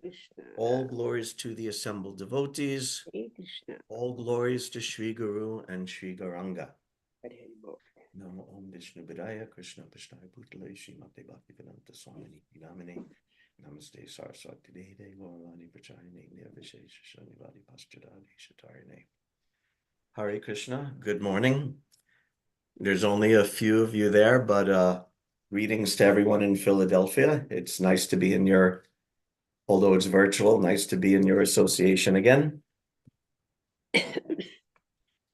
Krishna. All glories to the assembled devotees. Hare Krishna. All glories to Sri Guru and Sri Gauranga. Hare Bol. Namo Om Vishnu Vidaya Krishna Pishnaya Bhutale Srimate Bhaktivedanta Swamini Namine Namaste Saraswati Deve Gauravani Prachayane Nirvishesha Shanivadi Paschadadi Shatarine. Hare Krishna, good morning. There's only a few of you there, but greetings to everyone in Philadelphia. It's nice to be in your, although it's virtual, nice to be in your association again.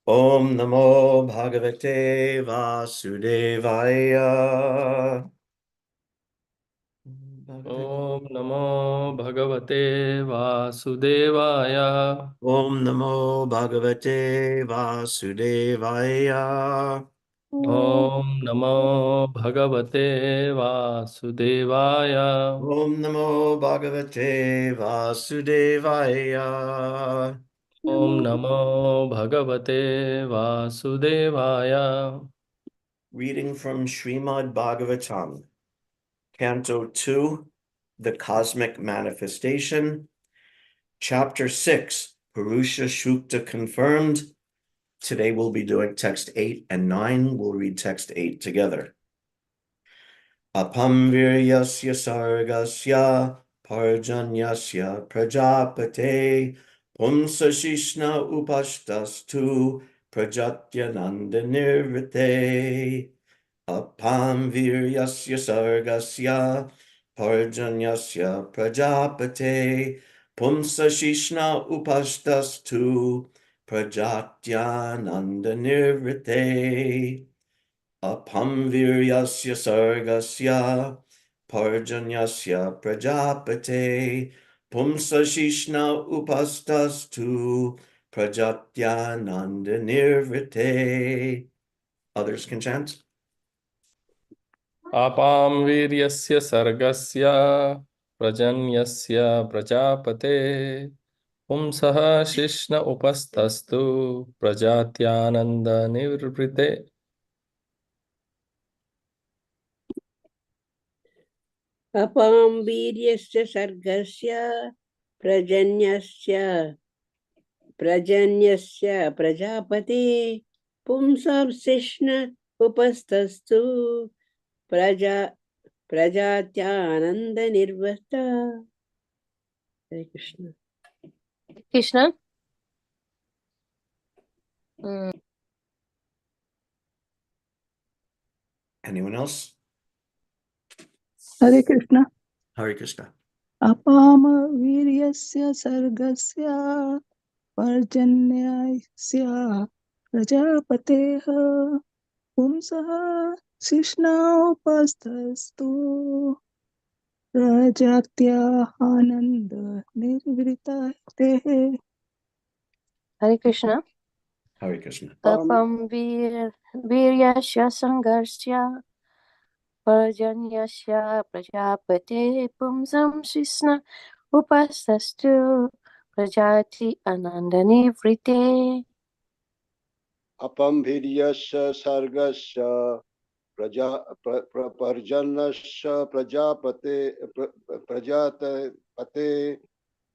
Om Namo Bhagavate Vasudevaya. Om Namo Bhagavate Vasudevaya. Om Namo Bhagavate Vasudevaya. Om Namo Bhagavate Vasudevaya. Om Namo Bhagavate Vasudevaya. Om Namo Bhagavate Vasudevaya. Reading from Srimad Bhagavatam, Canto 2, The Cosmic Manifestation, Chapter 6, Purusha Shukta Confirmed. Today we'll be doing text 8 and 9. We'll read text 8 together. Apam viryasya sargasya parjanyasya prajapate pumsa shishna upashtastu prajatyananda nirvite. Apam viryasya sargasya parjanyasya prajapate pumsa shishna upashtastu prajatyananda nirvite. Apam viryasya sargasya parjanyasya prajapate pumsa shishna upastastu prajatyananda nirvite. Others can chant. Apam Viryasya Sargasya Prajanyasya Prajapate Pumsaha Shishna Upastastu Prajatyananda Nivrite. Apam Viryasya Sargasya Prajanyasya Prajapati Pumsam Sishna Upastastu Prajatyananda Nirvata. Hare Krishna. Krishna. Anyone else? Hare Krishna. Hare Krishna. Apama viryasya sargasya parjanyasya prajapateha pumsaha shishna upastastu prajatyananda nirvritatehe. Hare Krishna. Hare Krishna. Apam Viryasya Sangarsya Parjanyasya Prajapate Pumsam Shisna Upastastu Prajati Ananda Nivrite. Apam viryasya sargasya parjanasya prajapate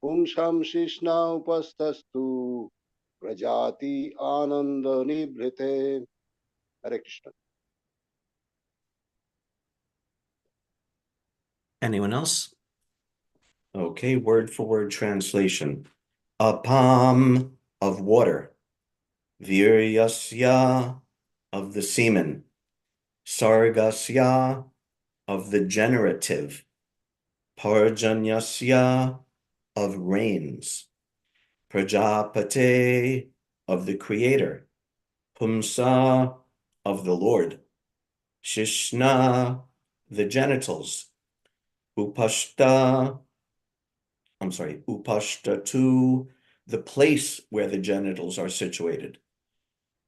pumsam shishna upastastu prajati ananda nibrite. Hare Krishna. Anyone else? Okay, word for word translation. Apam, of water. Viryasya, of the semen. Sargasya, of the generative. Parjanyasya, of rains. Prajapate, of the creator. Pumsa, of the Lord. Shishna, the genitals. Upashtatu, the place where the genitals are situated.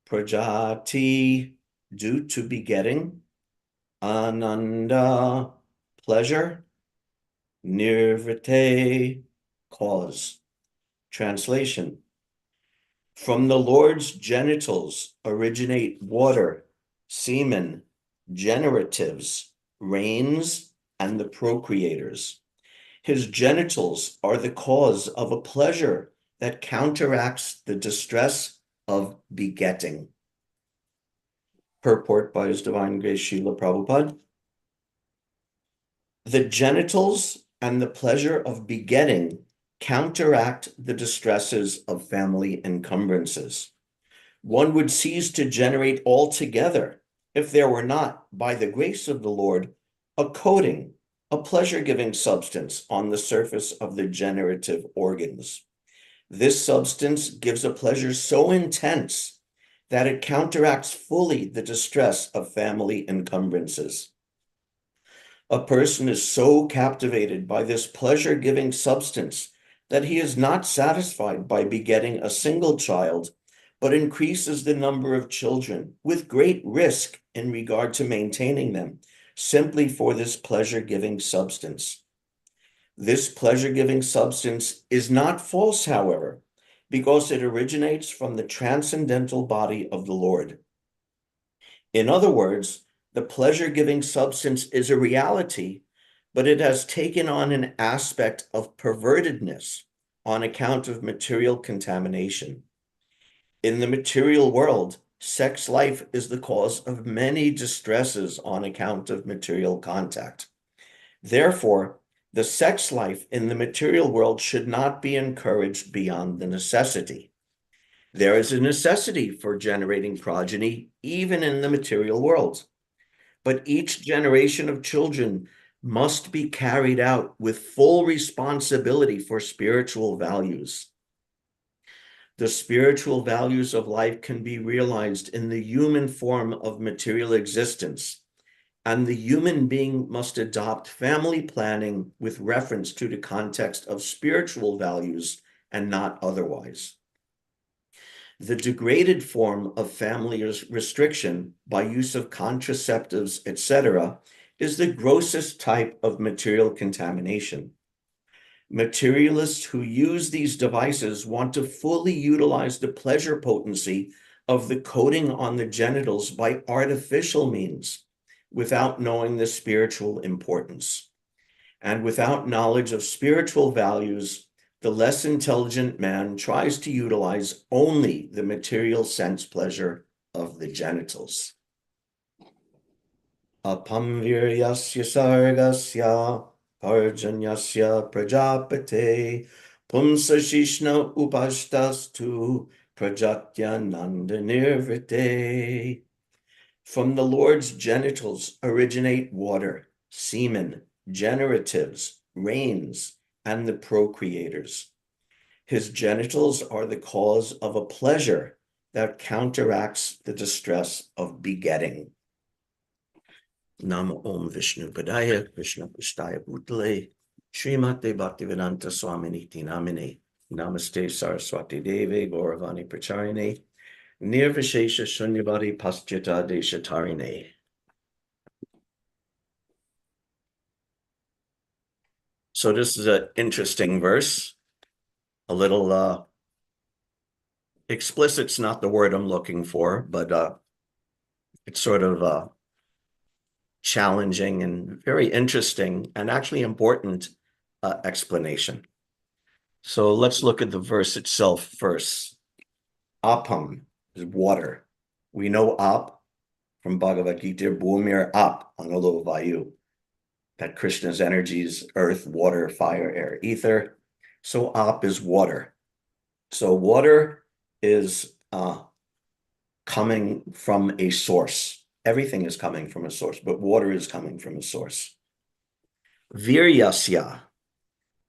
Prajati, due to begetting. Ananda, pleasure. Nirvrite, cause. Translation. From the Lord's genitals originate water, semen, generatives, rains, and the procreators. His genitals are the cause of a pleasure that counteracts the distress of begetting. Purport by His Divine Grace Srila Prabhupada. The genitals and the pleasure of begetting counteract the distresses of family encumbrances. One would cease to generate altogether if there were not, by the grace of the Lord, a coating, a pleasure-giving substance on the surface of the generative organs. This substance gives a pleasure so intense that it counteracts fully the distress of family encumbrances. A person is so captivated by this pleasure-giving substance that he is not satisfied by begetting a single child, but increases the number of children with great risk in regard to maintaining them, simply for this pleasure-giving substance. This pleasure-giving substance is not false, however, because it originates from the transcendental body of the Lord. In other words, the pleasure-giving substance is a reality, but it has taken on an aspect of pervertedness on account of material contamination. In the material world, sex life is the cause of many distresses on account of material contact. Therefore, the sex life in the material world should not be encouraged beyond the necessity. There is a necessity for generating progeny, even in the material world. But each generation of children must be carried out with full responsibility for spiritual values. The spiritual values of life can be realized in the human form of material existence, and the human being must adopt family planning with reference to the context of spiritual values and not otherwise. The degraded form of family restriction by use of contraceptives, etc., is the grossest type of material contamination. Materialists who use these devices want to fully utilize the pleasure potency of the coating on the genitals by artificial means, without knowing the spiritual importance. And without knowledge of spiritual values, the less intelligent man tries to utilize only the material sense pleasure of the genitals. Apamviryasya sargasya parjanyasya prajapate pumsashishna upashtastu prajatyananda nirvrite. From the Lord's genitals originate water, semen, generatives, rains, and the procreators. His genitals are the cause of a pleasure that counteracts the distress of begetting. Nama Om Vishnu Padaya, Krishna Pushtaya Bhutale, Srimate Bhaktivedanta Swaminiti Namine, Namaste Saraswati Deve, Gauravani Pracharine, Nirvishesha Shunyavadi Paschata Deshatarine. So this is an interesting verse, a little explicit's not the word I'm looking for, but it's sort of challenging and very interesting and actually important explanation. So let's look at the verse itself first. Apam is water. We know ap from Bhagavad Gita, Bhumir ap, Angalo Vayu, that Krishna's energies, earth, water, fire, air, ether. So ap is water. So water is coming from a source. Everything is coming from a source, but water is coming from a source. Viryasya.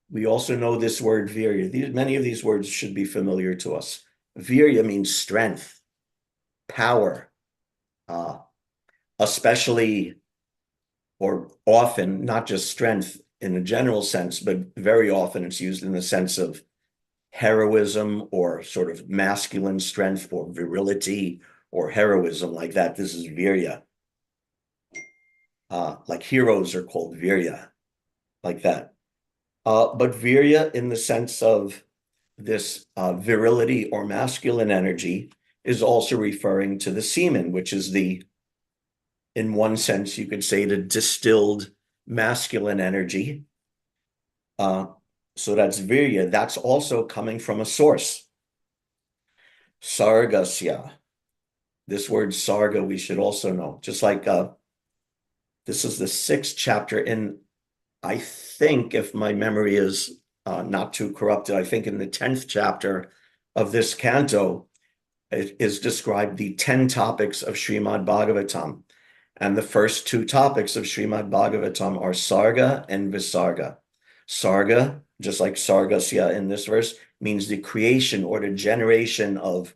We also know this word virya. Many of these words should be familiar to us. Virya means strength, power, especially or often, not just strength in a general sense, but very often it's used in the sense of heroism or sort of masculine strength or virility or heroism like that. This is virya. Like heroes are called virya, like that. But virya in the sense of this virility or masculine energy is also referring to the semen, which is in one sense, you could say the distilled masculine energy. So that's virya. That's also coming from a source. Sargasya. This word sarga we should also know. Just like this is the 6th chapter in, I think, if my memory is not too corrupted, I think in the 10th chapter of this canto, it is described the 10 topics of Srimad Bhagavatam. And the first 2 topics of Srimad Bhagavatam are Sarga and Visarga. Sarga, just like Sargasya in this verse, means the creation or the generation of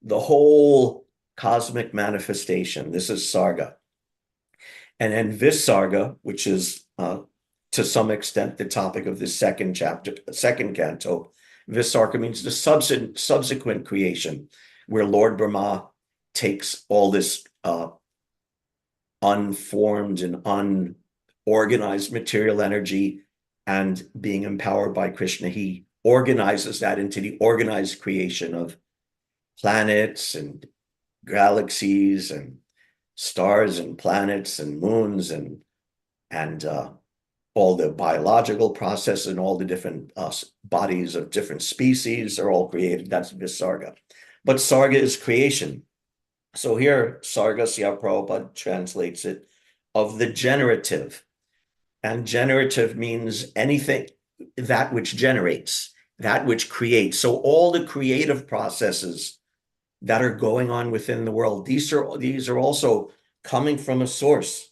the whole cosmic manifestation. This is Sarga. And then Visarga, which is to some extent the topic of the 2nd chapter, 2nd canto. Visarga means the subsequent creation, where Lord Brahma takes all this unformed and unorganized material energy, and being empowered by Krishna, he organizes that into the organized creation of planets and galaxies and stars and planets and moons and all the biological process and all the different bodies of different species are all created. That's Visarga. But Sarga is creation. So here, Sargasya, Prabhupada translates it, of the generative. And generative means anything, that which generates, that which creates. So all the creative processes that are going on within the world, these are also coming from a source.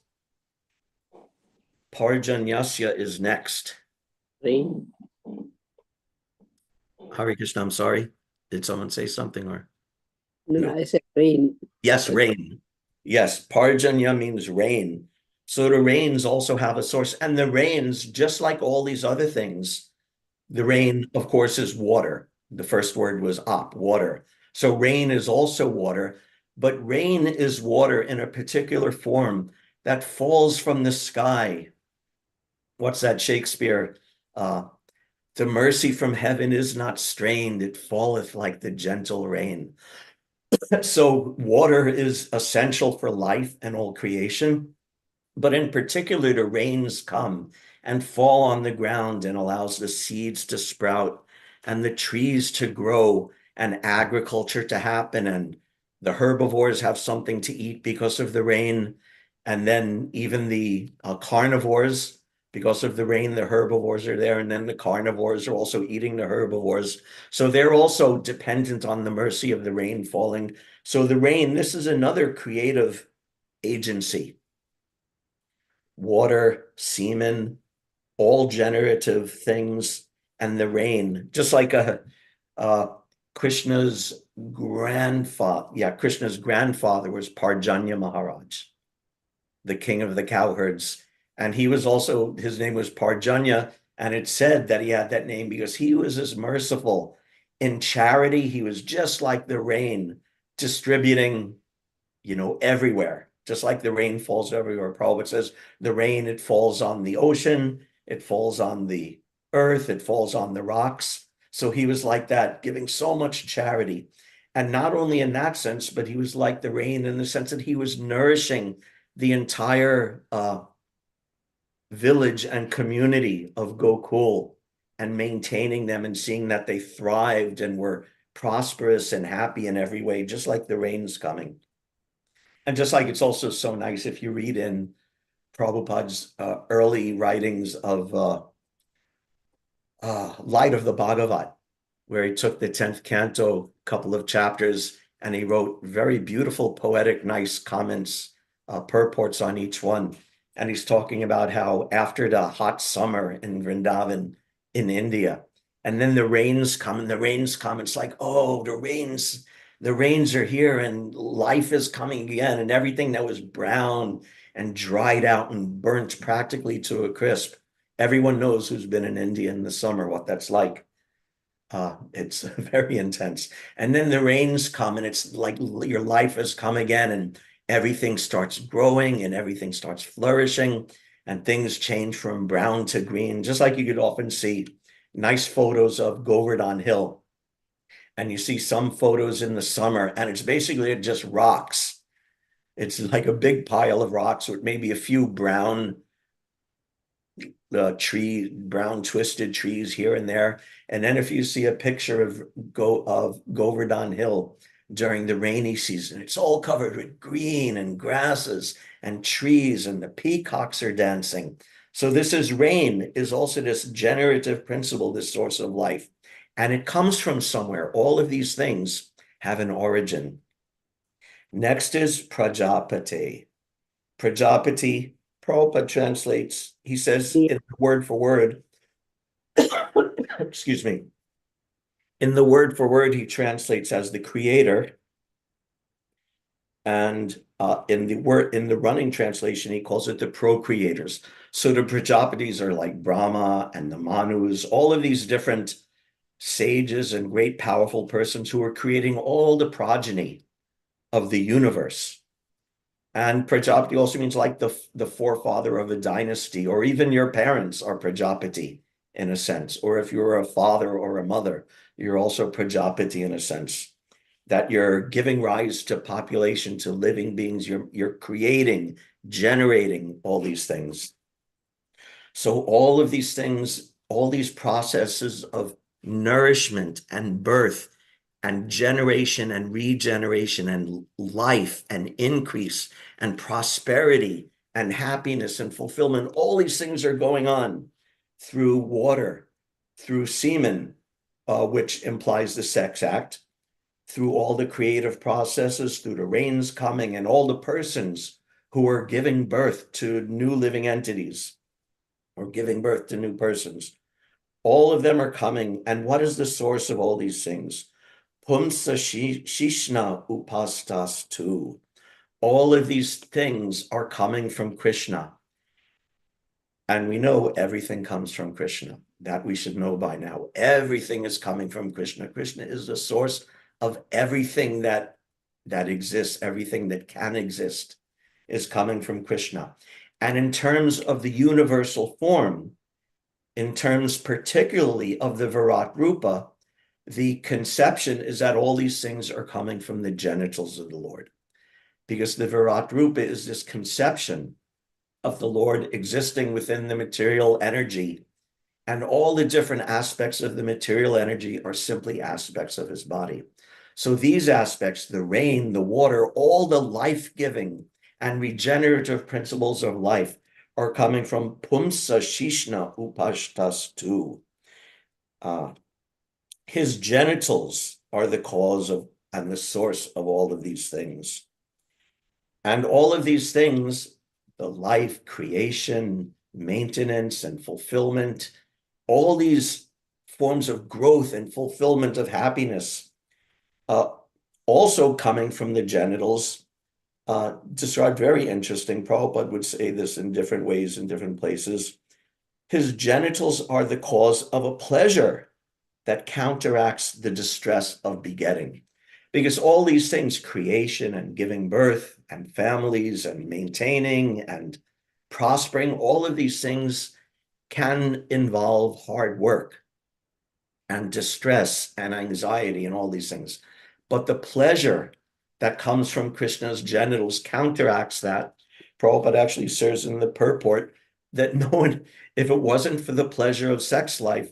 Parjanyasya is next. Rain. Hare Krishna, I'm sorry. Did someone say something or? No, I said rain. Yes, rain. Yes, Parjanya means rain. So the rains also have a source. And the rains, just like all these other things, the rain, of course, is water. The first word was ap, water. So rain is also water, but rain is water in a particular form that falls from the sky. What's that Shakespeare? The mercy from heaven is not strained, it falleth like the gentle rain. So water is essential for life and all creation, but in particular, the rains come and fall on the ground and allows the seeds to sprout and the trees to grow and agriculture to happen, and the herbivores have something to eat because of the rain, and then even the carnivores, because of the rain, the herbivores are there, and then the carnivores are also eating the herbivores. So they're also dependent on the mercy of the rain falling. So the rain, this is another creative agency. Water, semen, all generative things, and the rain, just like Krishna's grandfather was Parjanya Maharaj, the king of the cowherds. And he was also, his name was Parjanya, and it said that he had that name because he was as merciful. In charity, he was just like the rain, distributing, everywhere. Just like the rain falls everywhere. Prabhupada says the rain, it falls on the ocean, it falls on the earth, it falls on the rocks. So he was like that, giving so much charity. And not only in that sense, but he was like the rain in the sense that he was nourishing the entire village and community of Gokul and maintaining them and seeing that they thrived and were prosperous and happy in every way, just like the rain's coming. And just like it's also so nice if you read in Prabhupada's early writings of Light of the Bhagavat, where he took the 10th canto, couple of chapters, and he wrote very beautiful, poetic, nice comments, purports on each one. And he's talking about how after the hot summer in Vrindavan in India, and then the rains come, it's like, oh, the rains are here and life is coming again, and everything that was brown and dried out and burnt practically to a crisp. Everyone knows who's been in India in the summer, what that's like. It's very intense. And then the rains come and it's like your life has come again and everything starts growing and everything starts flourishing and things change from brown to green, just like you could often see nice photos of Govardhan Hill. And you see some photos in the summer and it's basically just rocks. It's like a big pile of rocks with maybe a few brown brown twisted trees here and there. And then if you see a picture of Govardhan Hill during the rainy season, it's all covered with green and grasses and trees, and the peacocks are dancing. So this is rain, is also this generative principle, this source of life. And it comes from somewhere. All of these things have an origin. Next is Prajapati. Prajapati, Prabhupada translates, he says in word for word, excuse me, in the word for word, he translates as the creator. And in the running translation, he calls it the procreators. So the Prajapatis are like Brahma and the Manus, all of these different sages and great powerful persons who are creating all the progeny of the universe. And Prajapati also means like the forefather of a dynasty, or even your parents are Prajapati in a sense. Or if you're a father or a mother, you're also Prajapati in a sense, that you're giving rise to population, to living beings. You're creating, generating all these things. So all of these things, all these processes of nourishment and birth and generation and regeneration and life and increase and prosperity and happiness and fulfillment, all these things are going on through water, through semen, which implies the sex act, through all the creative processes, through the rains coming, and all the persons who are giving birth to new living entities or giving birth to new persons. All of them are coming. And what is the source of all these things? Pumsa Shishna Upastas tu. All of these things are coming from Krishna. And we know everything comes from Krishna. That we should know by now. Everything is coming from Krishna. Krishna is the source of everything that exists, everything that can exist is coming from Krishna. And in terms of the universal form, in terms particularly of the Virat Rupa, the conception is that all these things are coming from the genitals of the Lord. Because the Virat Rupa is this conception of the Lord existing within the material energy. And all the different aspects of the material energy are simply aspects of his body. So these aspects, the rain, the water, all the life-giving and regenerative principles of life are coming from Pumsa Shishna Upashtas tu. His genitals are the cause of and the source of all of these things. And all of these things, the life, creation, maintenance, and fulfillment, all these forms of growth and fulfillment of happiness, also coming from the genitals, described very interesting. Prabhupada would say this in different ways in different places. His genitals are the cause of a pleasure that counteracts the distress of begetting. Because all these things, creation and giving birth and families and maintaining and prospering, all of these things can involve hard work and distress and anxiety and all these things. But the pleasure that comes from Krishna's genitals counteracts that. Prabhupada actually says in the purport that no one, if it wasn't for the pleasure of sex life,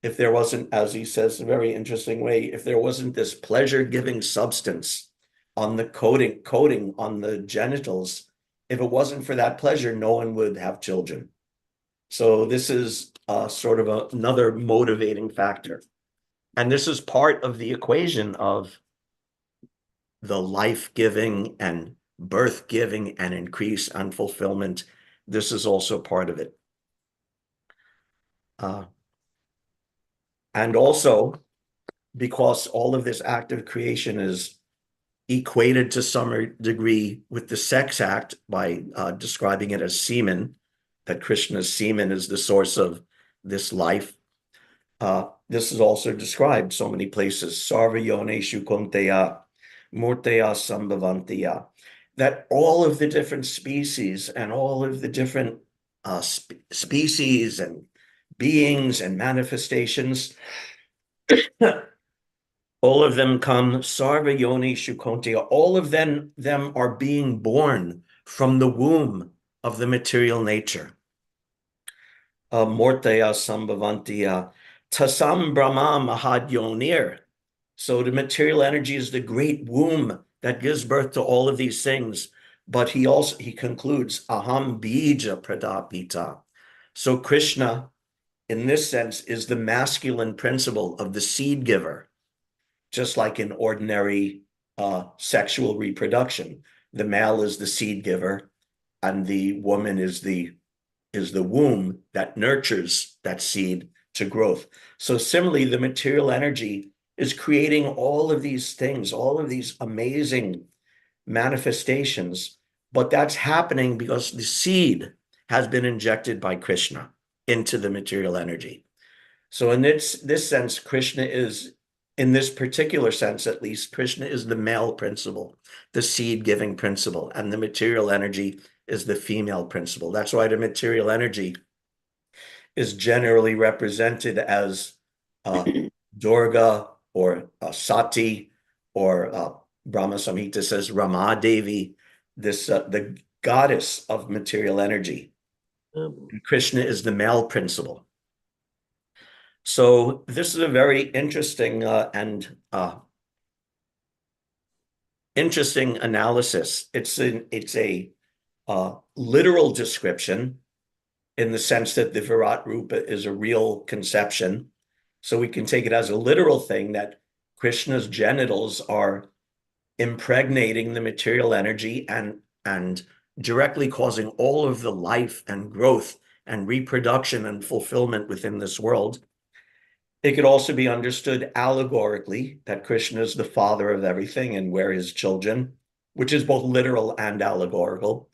if there wasn't, as he says, a very interesting way, if there wasn't this pleasure-giving substance on the coating on the genitals, if it wasn't for that pleasure, no one would have children. So this is sort of another motivating factor. And this is part of the equation of the life-giving and birth-giving and increase and fulfillment. This is also part of it. And also, because all of this active creation is equated to some degree with the sex act by describing it as semen, that Krishna's semen is the source of this life. This is also described so many places. Sarva yoneshu kunteya, murteya sambhavantiya. That all of the different species and all of the different species and beings and manifestations, all of them come, sarva yoneshu kunteya. All of them are being born from the womb of the material nature. Mortaya Sambhavantiya Tasam Brahma Mahadyonir. So the material energy is the great womb that gives birth to all of these things. But he concludes Aham Bija Pradapita. So Krishna, in this sense, is the masculine principle of the seed giver, just like in ordinary sexual reproduction. The male is the seed giver, and the woman is the womb that nurtures that seed to growth. So similarly, the material energy is creating all of these things, all of these amazing manifestations, but that's happening because the seed has been injected by Krishna into the material energy. So in this sense, Krishna is, in this particular sense at least, Krishna is the male principle, the seed-giving principle, and the material energy is the female principle. That's why the material energy is generally represented as Durga or Sati, or Brahma Samhita says Rama Devi, the goddess of material energy. And Krishna is the male principle. So this is a very interesting and interesting analysis. It's a literal description in the sense that the Virat Rupa is a real conception. So we can take it as a literal thing that Krishna's genitals are impregnating the material energy and directly causing all of the life and growth and reproduction and fulfillment within this world. It could also be understood allegorically that Krishna is the father of everything and we're his children, which is both literal and allegorical.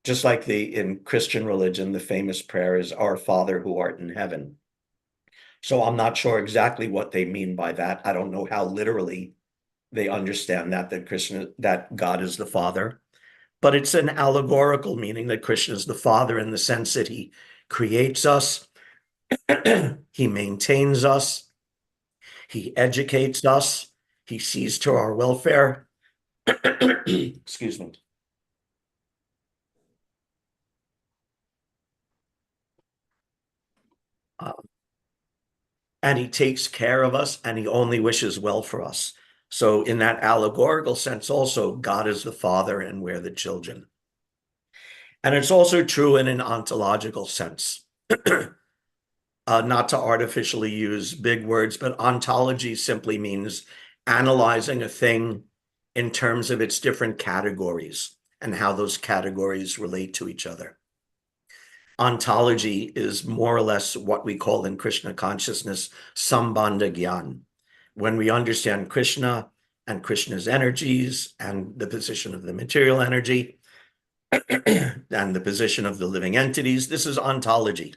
Just like in Christian religion, the famous prayer is, Our Father who art in heaven. So I'm not sure exactly what they mean by that. I don't know how literally they understand that God is the Father. But it's an allegorical meaning that Krishna is the Father in the sense that he creates us, he maintains us, he educates us, he sees to our welfare. Excuse me. And he takes care of us, and he only wishes well for us. So in that allegorical sense also, God is the Father and we're the children. And it's also true in an ontological sense. Not to artificially use big words, but ontology simply means analyzing a thing in terms of its different categories and how those categories relate to each other. Ontology is more or less what we call in Krishna consciousness Sambandha Gyan. When we understand Krishna and Krishna's energies and the position of the material energy and the position of the living entities, this is ontology.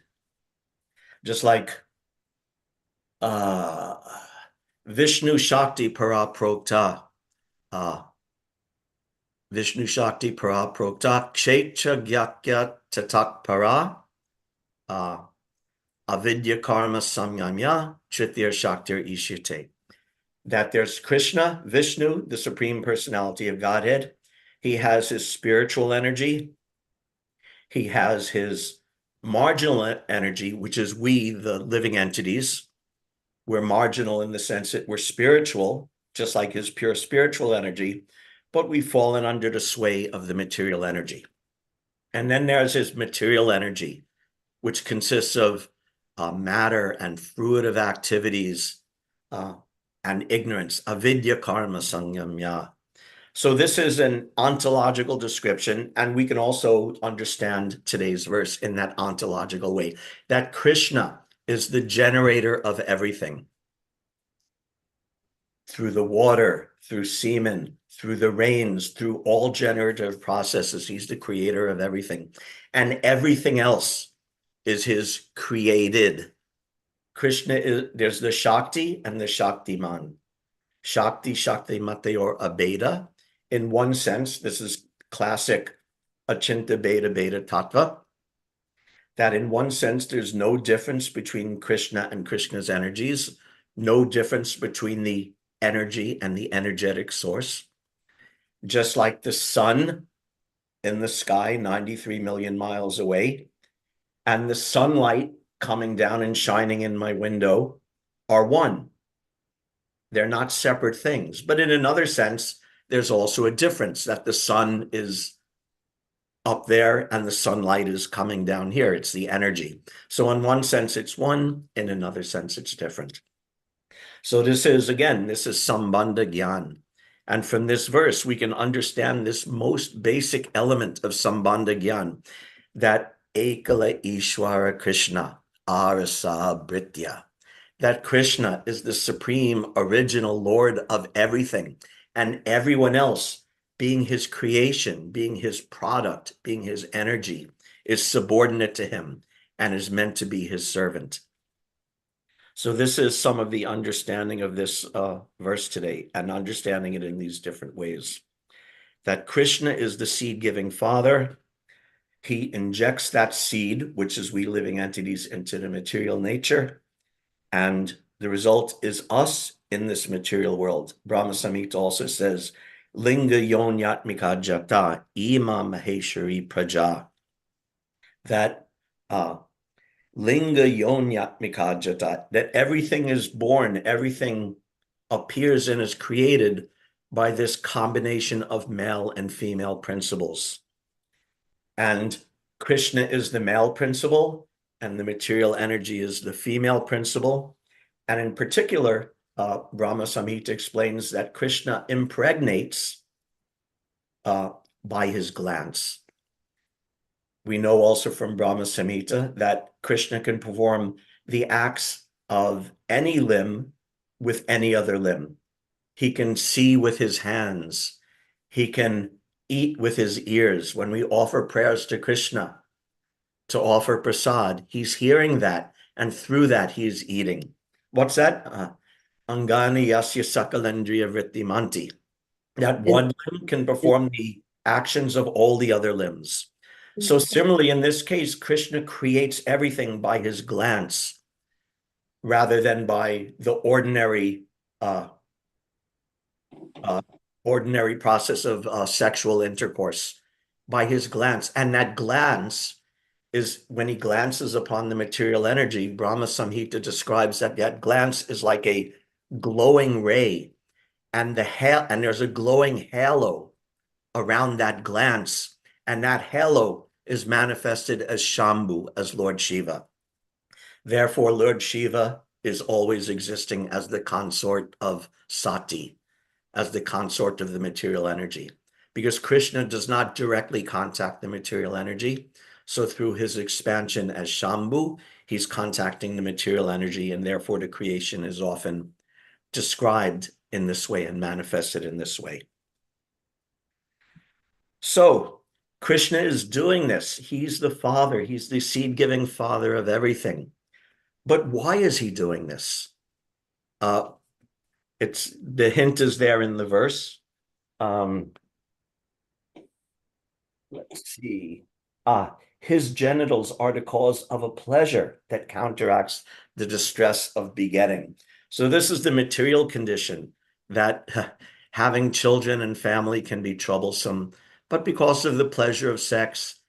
Just like Vishnu Shakti Para Prokta, Vishnu Shakti Para Prokta, Kshetra Gyakya Tatak Para, Avidya Karma Samyamya, Trithya Shaktir Ishite. That there's Krishna, Vishnu, the Supreme Personality of Godhead. He has his spiritual energy. He has his marginal energy, which is we, the living entities. We're marginal in the sense that we're spiritual, just like his pure spiritual energy, but we've fallen under the sway of the material energy. And then there's his material energy, which consists of matter and fruitive activities and ignorance, avidya karma sangamya. So this is an ontological description, and we can also understand today's verse in that ontological way, that Krishna is the generator of everything. Through the water, through semen, through the rains, through all generative processes, he's the creator of everything. And everything else is his created. Krishna is, there's the Shakti and the Shaktiman. Shakti, Shaktimate, or Abeda. In one sense, this is classic Achinta Beta Beta Tattva, that in one sense, there's no difference between Krishna and Krishna's energies, no difference between the energy and the energetic source. Just like the sun in the sky, 93 million miles away, and the sunlight coming down and shining in my window are one. They're not separate things. But in another sense, there's also a difference that the sun is up there and the sunlight is coming down here. It's the energy. So in one sense, it's one. In another sense, it's different. So this is Sambandha Gyan. And from this verse, we can understand this most basic element of Sambandha Gyan, that Ekala Ishwara Krishna Arasa Britya, that Krishna is the supreme original Lord of everything, and everyone else, being his creation, being his product, being his energy, is subordinate to him and is meant to be his servant. So this is some of the understanding of this verse today, and understanding it in these different ways. That Krishna is the seed-giving father. He injects that seed, which is we living entities, into the material nature. And the result is us in this material world. Brahma Samhita also says, Linga Yonyatmika Jata Ima Maheshwari Praja. That Linga Yonyatmika Jata, that everything is born, everything appears and is created by this combination of male and female principles. And Krishna is the male principle, and the material energy is the female principle. And in particular, Brahma Samhita explains that Krishna impregnates by his glance. We know also from Brahma Samhita that Krishna can perform the acts of any limb with any other limb. He can see with his hands. He can eat with his ears. When we offer prayers to Krishna to offer prasad, he's hearing that, and through that he's eating. What's that? Angani yasya sakalendriya vrittimanti. That one limb can perform the actions of all the other limbs. So similarly, in this case, Krishna creates everything by his glance rather than by the ordinary process of sexual intercourse, by his glance. And that glance is when he glances upon the material energy. Brahma Samhita describes that glance is like a glowing ray, and there's a glowing halo around that glance, and that halo is manifested as Shambhu, as Lord Shiva. Therefore, Lord Shiva is always existing as the consort of Sati, as the consort of the material energy, because Krishna does not directly contact the material energy. So through his expansion as Shambhu, he's contacting the material energy, and therefore the creation is often described in this way and manifested in this way. So Krishna is doing this. He's the father. He's the seed-giving father of everything. But why is he doing this? The hint is there in the verse. Let's see. His genitals are the cause of a pleasure that counteracts the distress of begetting. So this is the material condition, that having children and family can be troublesome, but because of the pleasure of sex,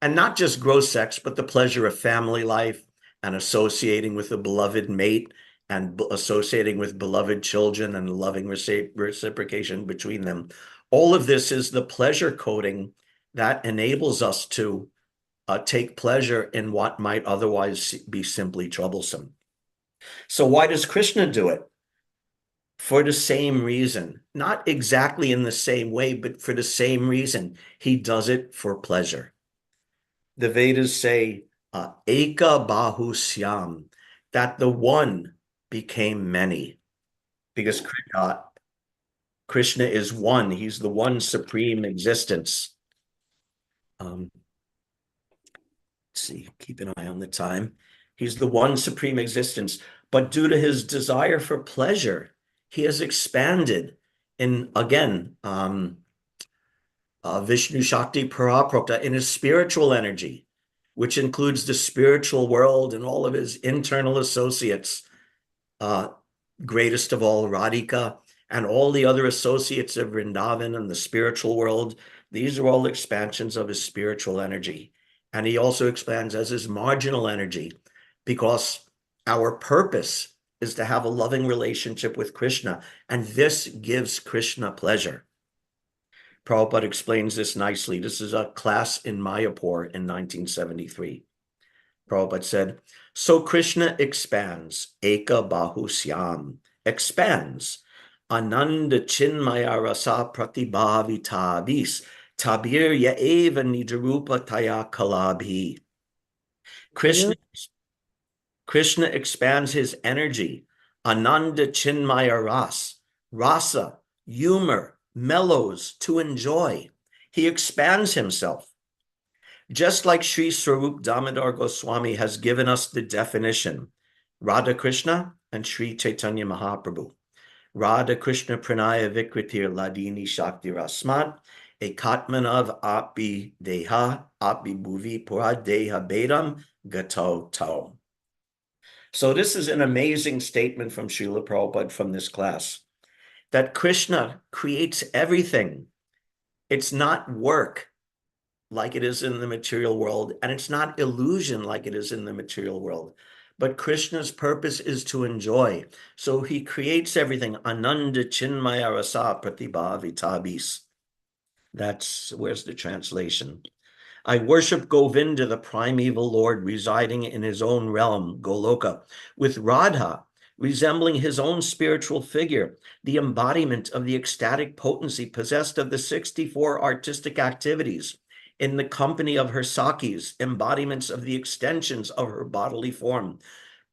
and not just gross sex, but the pleasure of family life and associating with a beloved mate and associating with beloved children and loving reciprocation between them. All of this is the pleasure coding that enables us to take pleasure in what might otherwise be simply troublesome. So why does Krishna do it? For the same reason, not exactly in the same way, but for the same reason. He does it for pleasure. The Vedas say, Eka Bahu Syam, that the one became many, because Krishna is one. He's the one supreme existence. Let's see, keep an eye on the time. He's the one supreme existence, but due to his desire for pleasure, he has expanded in, again, Vishnu Shakti Paraprokta, in his spiritual energy, which includes the spiritual world and all of his internal associates, greatest of all, Radhika, and all the other associates of Vrindavan and the spiritual world. These are all expansions of his spiritual energy. And he also expands as his marginal energy, because our purpose is to have a loving relationship with Krishna, and this gives Krishna pleasure. Prabhupada explains this nicely. This is a class in Mayapur in 1973. Prabhupada said, so Krishna expands, Eka Bahu Syam, expands, Ananda Chinmaya Rasa Pratibhavitabis, Tabir Yaeva Nijarupa Taya Kalabhi. Krishna expands his energy, Ananda Chinmaya Rasa, humor, mellows to enjoy. He expands himself. Just like Sri Swarup Damodar Goswami has given us the definition, Radha Krishna and Sri Chaitanya Mahaprabhu. Radha Krishna Pranaya Vikritir Ladini Shakti Rasmat, Ekatmanav Api Deha, Api Bhuvi Pura Deha Bedam, Gato Tao. So this is an amazing statement from Srila Prabhupada from this class, that Krishna creates everything. It's not work like it is in the material world, and it's not illusion like it is in the material world. But Krishna's purpose is to enjoy. So he creates everything. Ananda Chinmaya Rasa Pratibhavitabis. That's where's the translation. I worship Govinda, the primeval Lord, residing in his own realm, Goloka, with Radha, resembling his own spiritual figure, the embodiment of the ecstatic potency possessed of the 64 artistic activities, in the company of her Sakis, embodiments of the extensions of her bodily form,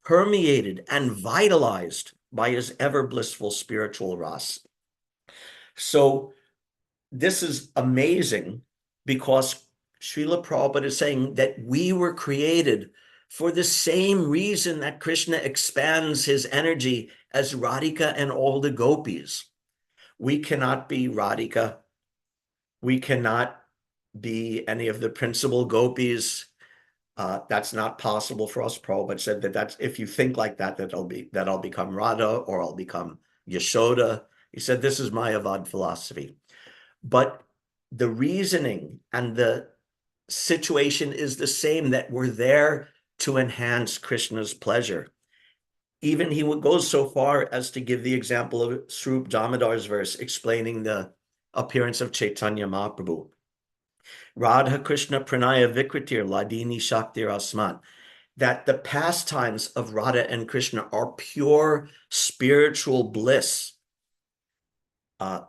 permeated and vitalized by his ever blissful spiritual ras. So this is amazing because Srila Prabhupada is saying that we were created for the same reason that Krishna expands his energy as Radhika and all the gopis. We cannot be Radhika. We cannot be any of the principal gopis. That's not possible for us. Prabhupada said that that's, if you think like that, that I'll become Radha or I'll become Yashoda. He said, this is Mayavad philosophy. But the reasoning and the situation is the same, that we're there to enhance Krishna's pleasure. Even he goes so far as to give the example of Swarup Damodar's verse explaining the appearance of Chaitanya Mahaprabhu. Radha Krishna Pranaya Vikritir Ladini Shakti Asmat, that the pastimes of Radha and Krishna are pure spiritual bliss.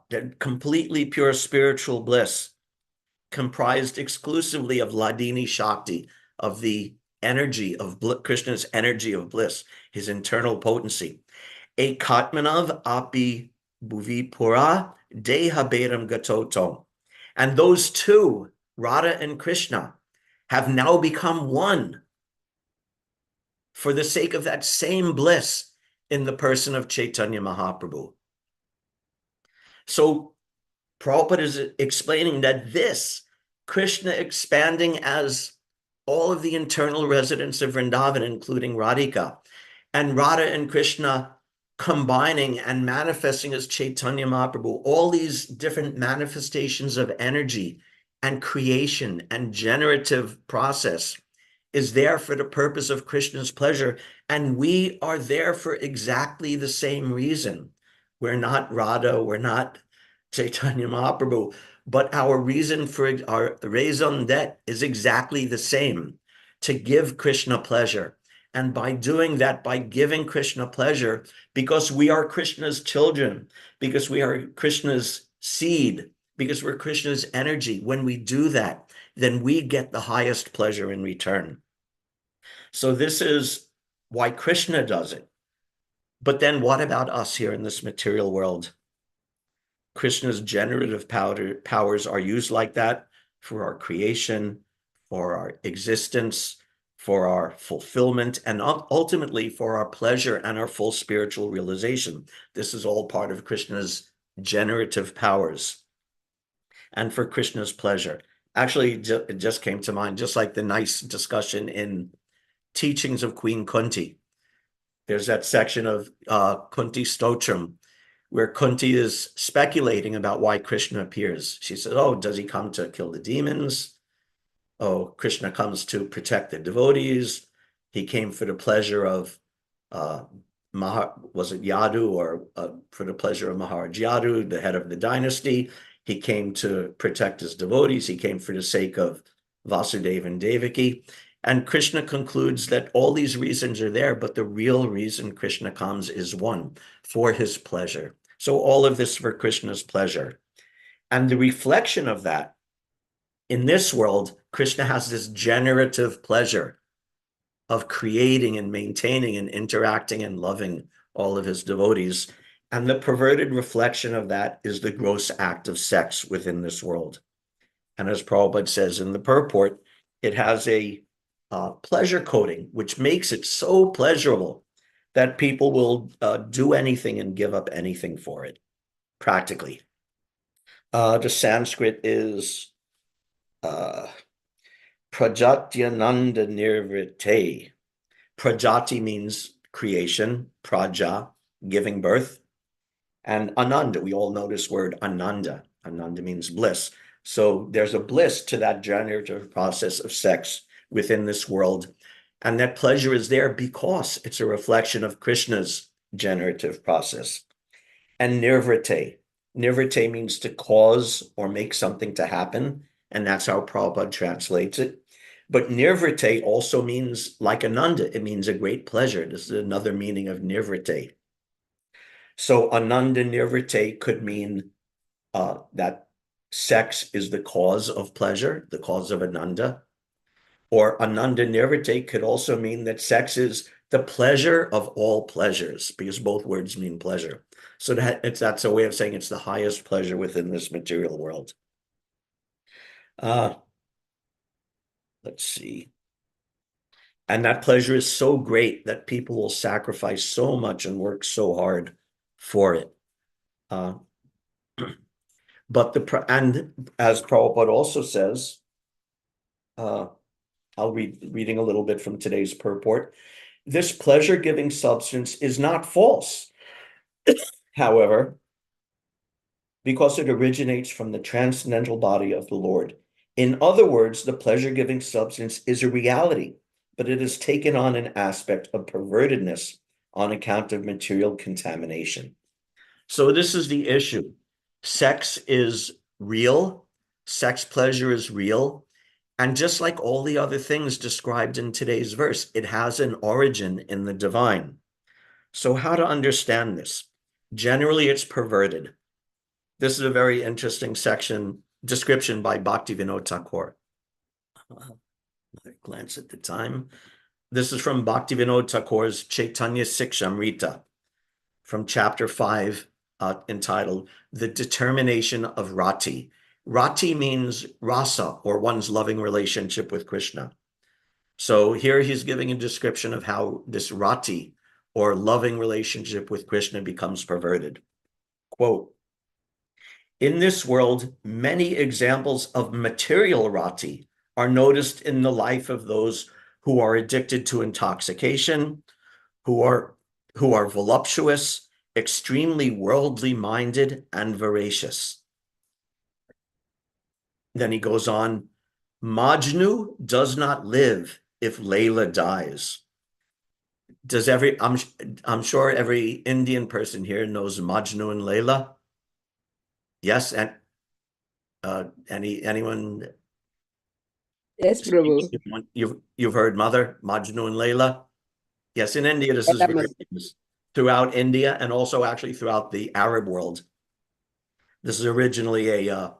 They're completely pure spiritual bliss, comprised exclusively of Ladini Shakti, of the energy of Krishna's energy of bliss, his internal potency. Ekatmanav api bhuvi pura deha bedam gatoto. And those two, Radha and Krishna, have now become one for the sake of that same bliss in the person of Chaitanya Mahaprabhu. So Prabhupada is explaining that this, Krishna expanding as all of the internal residents of Vrindavan, including Radhika, and Radha and Krishna combining and manifesting as Chaitanya Mahaprabhu, all these different manifestations of energy and creation and generative process is there for the purpose of Krishna's pleasure. And we are there for exactly the same reason. We're not Radha, we're not Chaitanya Mahaprabhu, but our reason for our raison d'etre is exactly the same, to give Krishna pleasure. And by doing that, by giving Krishna pleasure, because we are Krishna's children, because we are Krishna's seed, because we're Krishna's energy, when we do that, then we get the highest pleasure in return. So this is why Krishna does it. But then what about us here in this material world? Krishna's generative powers are used like that for our creation, for our existence, for our fulfillment, and ultimately for our pleasure and our full spiritual realization. This is all part of Krishna's generative powers and for Krishna's pleasure. Actually, it just came to mind, just like the nice discussion in Teachings of Queen Kunti. There's that section of Kunti Stotram, where Kunti is speculating about why Krishna appears. She said, oh, does he come to kill the demons? Oh, Krishna comes to protect the devotees. He came for the pleasure of was it Yadu, or for the pleasure of Maharaj Yadu, the head of the dynasty. He came to protect his devotees. He came for the sake of Vasudeva and Devaki. And Krishna concludes that all these reasons are there, but the real reason Krishna comes is one, for his pleasure. So all of this for Krishna's pleasure. And the reflection of that, in this world, Krishna has this generative pleasure of creating and maintaining and interacting and loving all of his devotees. And the perverted reflection of that is the gross act of sex within this world. And as Prabhupada says in the purport, it has a pleasure coating, which makes it so pleasurable that people will do anything and give up anything for it, practically. The Sanskrit is Prajatyananda Nirvrite. Prajati means creation, praja, giving birth, and ananda. We all know this word ananda. Ananda means bliss. So there's a bliss to that generative process of sex within this world. And that pleasure is there because it's a reflection of Krishna's generative process. And nirvrite. Nirvrite means to cause or make something to happen. And that's how Prabhupada translates it. But nirvrite also means like ananda. It means a great pleasure. This is another meaning of nirvrite. So ananda nirvrite could mean that sex is the cause of pleasure, the cause of ananda. Or ananda nirvrite could also mean that sex is the pleasure of all pleasures, because both words mean pleasure. So that's a way of saying it's the highest pleasure within this material world. Let's see. And that pleasure is so great that people will sacrifice so much and work so hard for it. And as Prabhupada also says, I'll reading a little bit from today's purport. This pleasure-giving substance is not false, however, because it originates from the transcendental body of the Lord. In other words, the pleasure-giving substance is a reality, but it has taken on an aspect of pervertedness on account of material contamination. So this is the issue. Sex is real. Sex pleasure is real. And just like all the other things described in today's verse, it has an origin in the divine. So how to understand this? Generally, it's perverted. This is a very interesting description by Bhaktivinoda Thakur. Glance at the time. This is from Bhaktivinoda Thakur's Chaitanya Sikshamrita, from chapter 5, entitled The Determination of Rati. Rati means rasa, or one's loving relationship with Krishna. So here he's giving a description of how this rati, or loving relationship with Krishna, becomes perverted. Quote, in this world, many examples of material rati are noticed in the life of those who are addicted to intoxication, who are voluptuous, extremely worldly minded, and voracious. Then he goes on, Majnu does not live if Layla dies. I'm sure every Indian person here knows Majnu and Layla. Yes, and anyone? Yes, Prabhu. You've heard Mother, Majnu and Layla? Yes, in India, this is very famous. Throughout India and also actually throughout the Arab world. This is originally a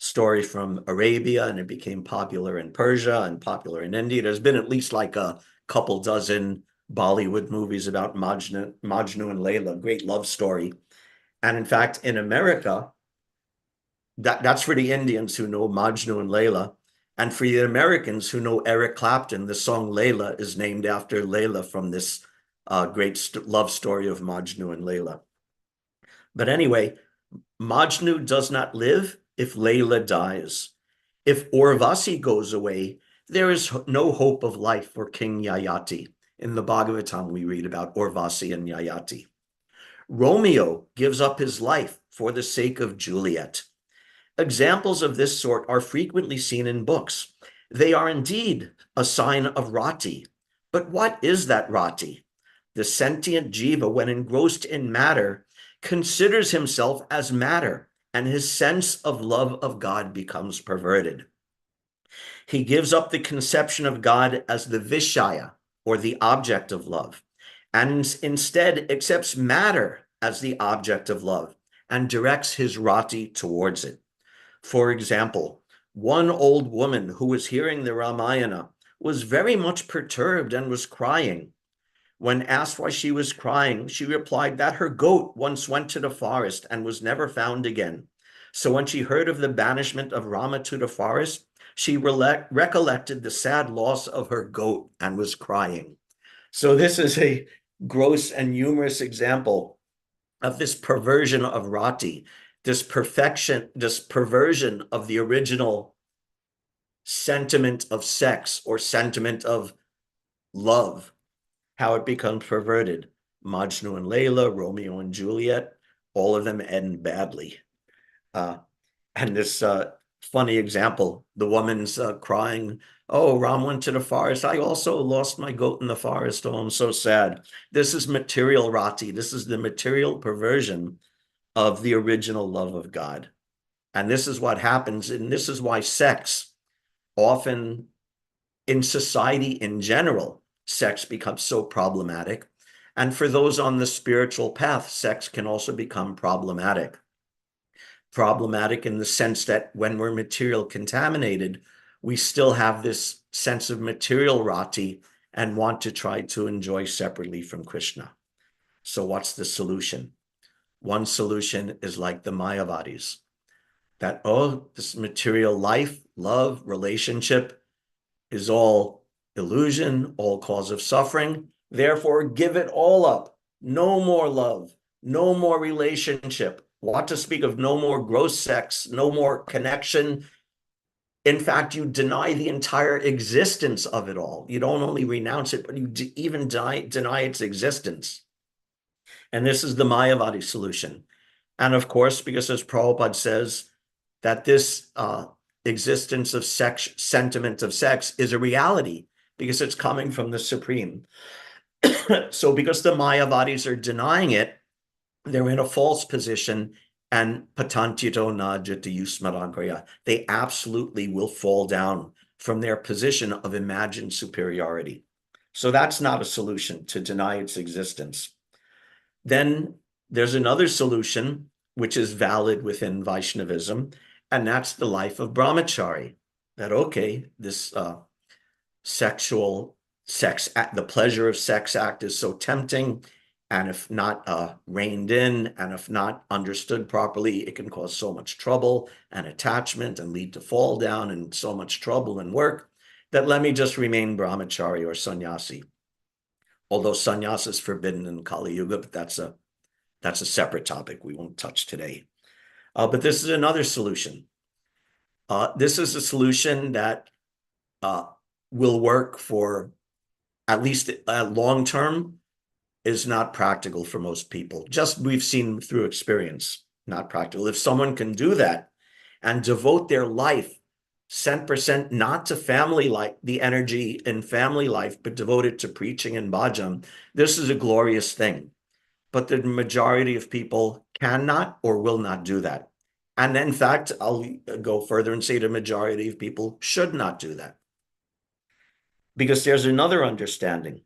story from Arabia, and it became popular in Persia and popular in India. There's been at least like a couple dozen Bollywood movies about Majnu and Layla, great love story. And in fact, in America, that's for the Indians who know Majnu and Layla. And for the Americans who know Eric Clapton, the song Layla is named after Layla from this great love story of Majnu and Layla. But anyway, Majnu does not live if Layla dies. If Urvasi goes away, there is no hope of life for King Yayati. In the Bhagavatam, we read about Urvasi and Yayati. Romeo gives up his life for the sake of Juliet. Examples of this sort are frequently seen in books. They are indeed a sign of rati, But what is that rati? The sentient jiva, when engrossed in matter, considers himself as matter, and his sense of love of God becomes perverted. He gives up the conception of God as the vishaya, or the object of love, and instead accepts matter as the object of love and directs his rati towards it. For example, one old woman who was hearing the Ramayana was very much perturbed and was crying. When asked why she was crying, she replied that her goat once went to the forest and was never found again. So when she heard of the banishment of Rama to the forest, she recollected the sad loss of her goat and was crying. So this is a gross and humorous example of this perversion of rati, this perversion of the original sentiment of sex or sentiment of love, how it becomes perverted. Majnu and Layla, Romeo and Juliet, all of them end badly. And this funny example, the woman's crying, oh, Ram went to the forest. I also lost my goat in the forest. Oh, I'm so sad. This is material rati. This is the material perversion of the original love of God. And this is what happens. And this is why sex often in society in general, sex becomes so problematic. And for those on the spiritual path, sex can also become problematic. Problematic in the sense that when we're material contaminated, we still have this sense of material rati and want to try to enjoy separately from Krishna. So what's the solution? One solution is like the Mayavadis, that, oh, this material life, love, relationship is all illusion, all cause of suffering. Therefore, give it all up. No more love, no more relationship. What to speak of no more gross sex, no more connection. In fact, you deny the entire existence of it all. You don't only renounce it, but you even deny its existence. And this is the Mayavadi solution. And of course, because as Prabhupada says, that this existence of sex, sentiment of sex, is a reality because it's coming from the Supreme. So because the Mayavadis are denying it, they're in a false position, and patantito najati yusmaragraya. They absolutely will fall down from their position of imagined superiority. So that's not a solution, to deny its existence. Then there's another solution, which is valid within Vaishnavism, and that's the life of brahmachari. That, okay, this sexual sex act, the pleasure of sex act is so tempting, and if not reined in, and if not understood properly, it can cause so much trouble and attachment and lead to fall down and so much trouble and work, that let me just remain brahmachari or sannyasi. Although sannyas is forbidden in Kali Yuga, but that's a separate topic we won't touch today. But this is another solution. This is a solution that will work for, at least long term, is not practical for most people. Just we've seen through experience, not practical. If someone can do that and devote their life 100% not to family life, the energy in family life, but devote it to preaching and bhajan, this is a glorious thing. But the majority of people cannot or will not do that. And in fact, I'll go further and say the majority of people should not do that. Because there's another understanding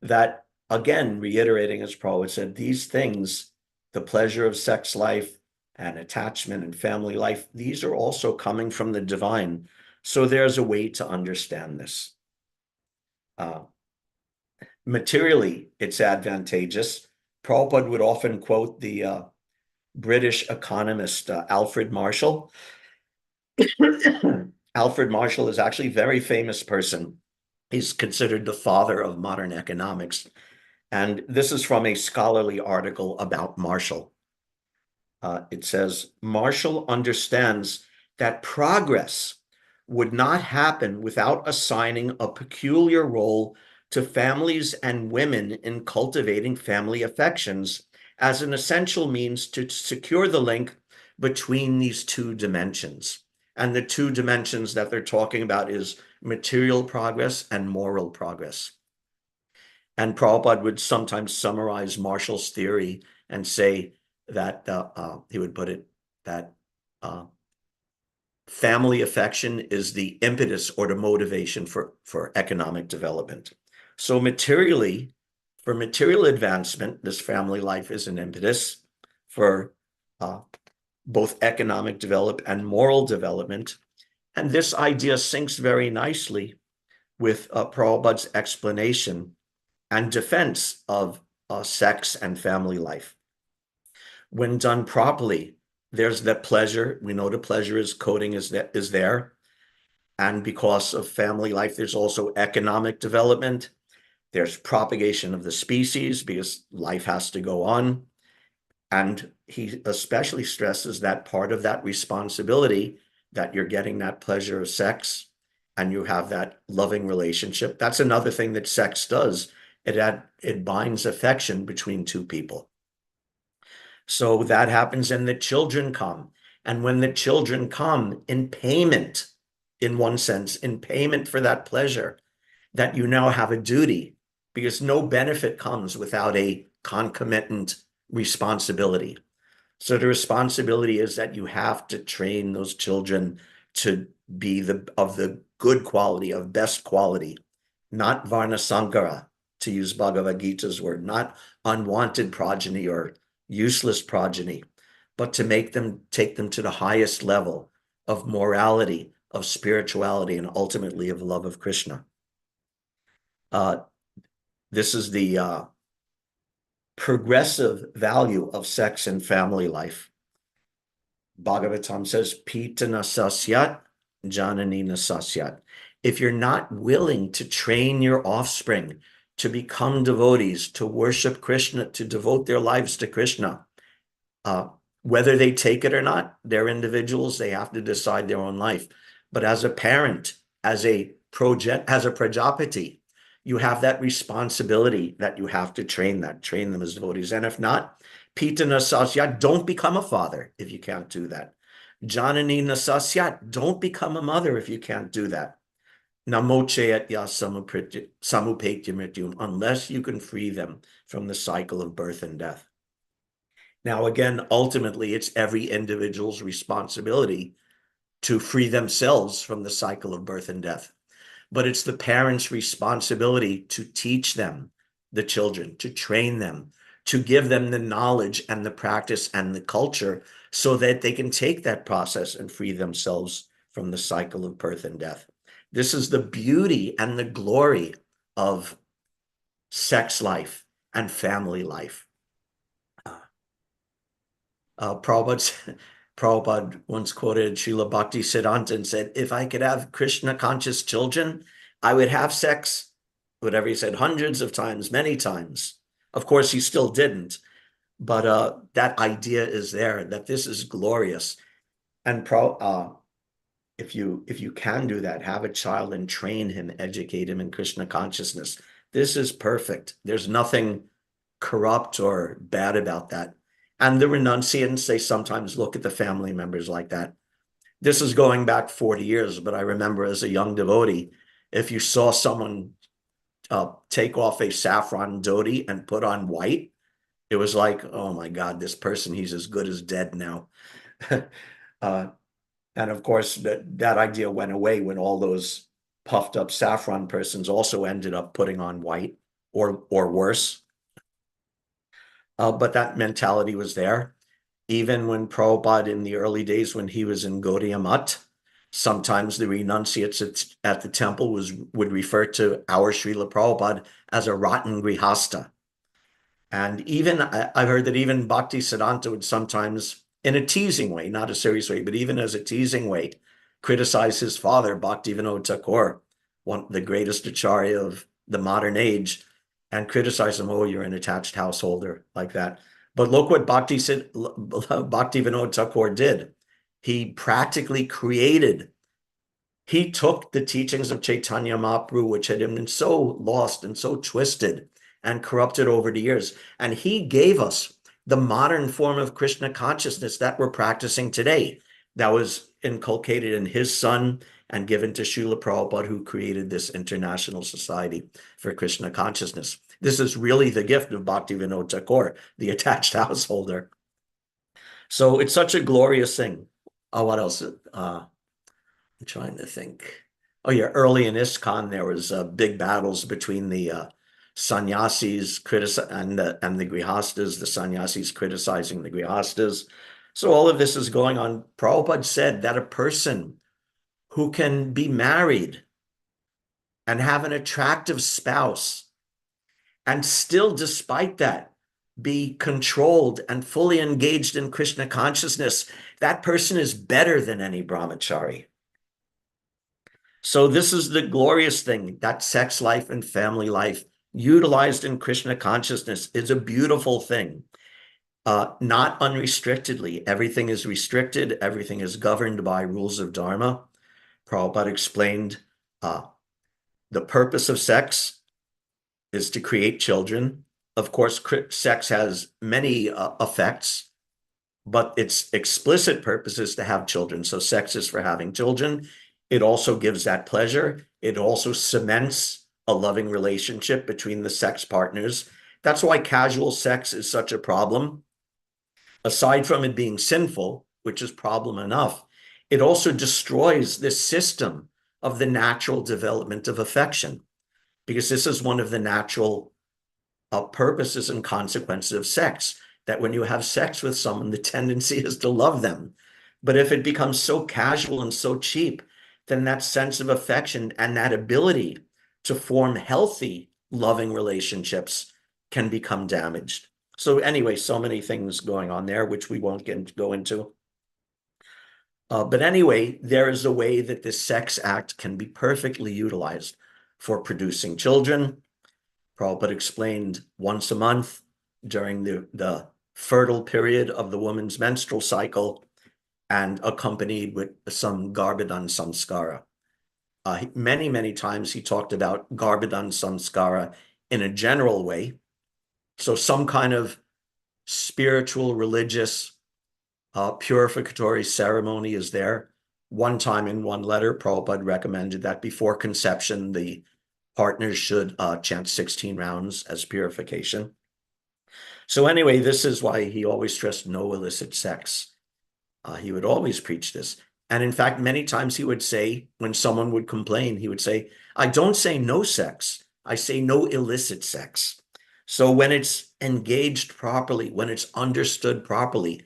that, again, reiterating as Prabhupada said, these things, the pleasure of sex life and attachment and family life, these are also coming from the divine. So there's a way to understand this. Materially, it's advantageous. Prabhupada would often quote the British economist Alfred Marshall. Alfred Marshall is actually a very famous person. He's considered the father of modern economics. And this is from a scholarly article about Marshall. It says, Marshall understands that progress would not happen without assigning a peculiar role to families and women in cultivating family affections as an essential means to secure the link between these two dimensions. And the two dimensions that they're talking about is material progress and moral progress. And Prabhupada would sometimes summarize Marshall's theory and say that he would put it that family affection is the impetus or the motivation for economic development. So materially, for material advancement, this family life is an impetus. For both economic development and moral development. And this idea syncs very nicely with Prabhupada's explanation and defense of sex and family life. When done properly, there's that pleasure. We know the pleasure is coding is there. And because of family life, there's also economic development. There's propagation of the species because life has to go on. And he especially stresses that part of that responsibility, that you're getting that pleasure of sex and you have that loving relationship. That's another thing that sex does. It binds affection between two people. So that happens and the children come. And when the children come in payment, in one sense, in payment for that pleasure, that you now have a duty, because no benefit comes without a concomitant responsibility. So the responsibility is that you have to train those children to be of the good quality, of best quality, not Varna Sankara, to use Bhagavad Gita's word, not unwanted progeny or useless progeny, but to take them to the highest level of morality, of spirituality, and ultimately of love of Krishna. This is the progressive value of sex and family life. Bhagavatam says, Pita nasasyat, janani nasasyat. If you're not willing to train your offspring to become devotees, to worship Krishna, to devote their lives to Krishna, whether they take it or not, they're individuals, they have to decide their own life. But as a parent, as a Prajapati, you have that responsibility that you have to train them as devotees. And if not, Pita nasasyat, don't become a father if you can't do that. Janani nasasyat, don't become a mother if you can't do that. Namochayat ya samupetya mrityum, unless you can free them from the cycle of birth and death. Now, again, ultimately, it's every individual's responsibility to free themselves from the cycle of birth and death. But it's the parents' responsibility to teach them, the children, to train them, to give them the knowledge and the practice and the culture so that they can take that process and free themselves from the cycle of birth and death. This is the beauty and the glory of sex life and family life. Prabhupada once quoted Srila Bhakti Siddhanta and said, if I could have Krishna conscious children, I would have sex, whatever he said, hundreds of times, many times. Of course, he still didn't, but that idea is there, that this is glorious. And if you can do that, have a child and train him, educate him in Krishna consciousness. This is perfect. There's nothing corrupt or bad about that. And the renunciants, they sometimes look at the family members like that. This is going back 40 years, but I remember as a young devotee, if you saw someone take off a saffron dhoti and put on white, it was like, oh my God, this person, he's as good as dead now. And of course, that idea went away when all those puffed up saffron persons also ended up putting on white or worse. But that mentality was there. Even when Prabhupada, in the early days when he was in Gaudiya Math, sometimes the renunciates at the temple would refer to our Srila Prabhupada as a rotten grihasta. And even I've heard that even Bhakti Siddhanta would sometimes, in a teasing way, not a serious way, but even as a teasing way, criticize his father, Bhaktivinoda Thakur, the greatest acharya of the modern age, and criticize him, oh, you're an attached householder, like that. But look what Bhaktivinoda Thakur did. He practically he took the teachings of Chaitanya Mahaprabhu, which had been so lost and so twisted and corrupted over the years, and he gave us the modern form of Krishna consciousness that we're practicing today, that was inculcated in his son and given to Srila Prabhupada, who created this International Society for Krishna Consciousness. This is really the gift of Bhaktivinoda Thakur, the attached householder. So it's such a glorious thing. Oh, what else? I'm trying to think. Oh yeah, early in ISKCON there was big battles between the sannyasis and the grihastas. The sannyasis criticizing the grihastas. So all of this is going on. Prabhupada said that a person who can be married and have an attractive spouse and still, despite that, be controlled and fully engaged in Krishna consciousness, that person is better than any brahmachari. So this is the glorious thing, that sex life and family life utilized in Krishna consciousness is a beautiful thing. Not unrestrictedly. Everything is restricted. Everything is governed by rules of Dharma. Prabhupada explained the purpose of sex is to create children. Of course, sex has many effects, but its explicit purpose is to have children. So sex is for having children. It also gives that pleasure. It also cements a loving relationship between the sex partners. That's why casual sex is such a problem. Aside from it being sinful, which is problem enough, it also destroys this system of the natural development of affection, because this is one of the natural purposes and consequences of sex, that when you have sex with someone, the tendency is to love them. But if it becomes so casual and so cheap, then that sense of affection and that ability to form healthy, loving relationships can become damaged. So anyway, so many things going on there, which we won't go into. But anyway, there is a way that this sex act can be perfectly utilized for producing children. Prabhupada explained once a month during the fertile period of the woman's menstrual cycle and accompanied with some Garbhadan Samskara. Many, many times he talked about Garbhadan Samskara in a general way. So some kind of spiritual, religious, purificatory ceremony is there. One time in one letter, Prabhupada recommended that before conception, the partners should chant 16 rounds as purification. So anyway, this is why he always stressed no illicit sex. He would always preach this. And in fact, many times he would say, when someone would complain, he would say, I don't say no sex, I say no illicit sex. So when it's engaged properly, when it's understood properly,